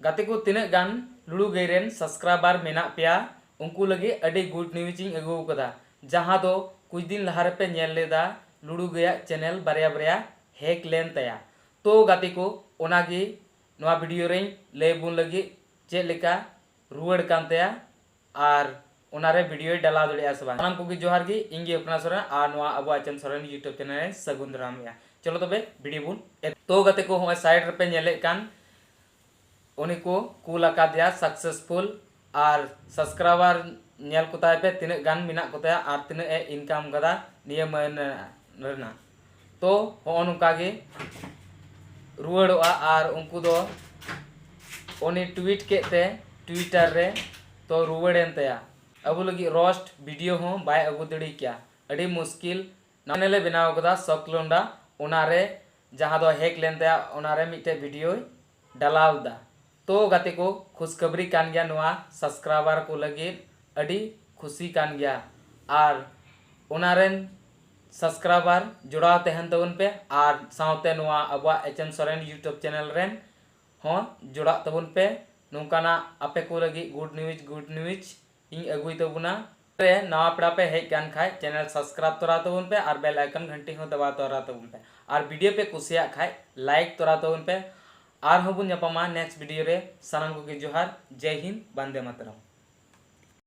गाते को तीन गान लुड़ू गईरेन सब्सक्राइबर मेना पेया उनको लगे अड़ी गुड न्यूज अगू कदा जहाँ दो कुछ दिन लहारे पे नेल लेदा लुड़ू गया चैनल बारिया बारिया हैक लेन तया तो गाते को ओनागी नवा वीडियो रे ले बुन लगी चे लेका रुवड़ कान तया आर ओनारे वीडियो डाला दड़िया से बांग को जोहार गी इंगे अपना सोरेन आर नवा अबो आचन सोरेन यूट्यूब चैनल रे सगुन दाराम या चलो तबे वीडियो बुन तो गाते को हम साइड रे पे नेले कान उनी को कूल आकादिया सक्सेसफुल और सब्सक्राइबर नेल कोताय पे तीन गान मिना कोताय और तीन ए इनकम कदा निये महीना तो हो नुका गे रुवाड़ोआ और उनको दो उनी ट्वीट केते ट्विटर रे तो रुवाड़ेन तया अब लगी रोस्ट वीडियो हो बाय अगु दड़ी क्या अड़ी मुश्किल नानेले बनाव कदा सकलोंडा ओनारे जहां दो हैक लेन तया ओनारे मिटे वीडियो डालावदा तो गाते को खुशखबरी कान गया नुआ सब्सक्राइबर को लगे अड़ी खुशी कान गया और ओनारेन सब्सक्राइबर जुड़ाव तहन तबन पे और साउते नुआ अबवा एचएन सोरेन यूट्यूब चैनल रेन हो जुड़ा तबन पे नौकाना आपे को लगी गुड न्यूज इन अगुई तबुना रे नवा पड़ा पे हेज कान खाय चैनल सब्सक्राइब तोरा तबन पे और बेल आइकन घंटी हो दबा तोरा तबन पे और वीडियो पे कुसिया खाय लाइक तोरा तबन पे और हबुन नेक्स्ट वीडियो रे सानाम को जोहार जय हिंद वंदे मातरम।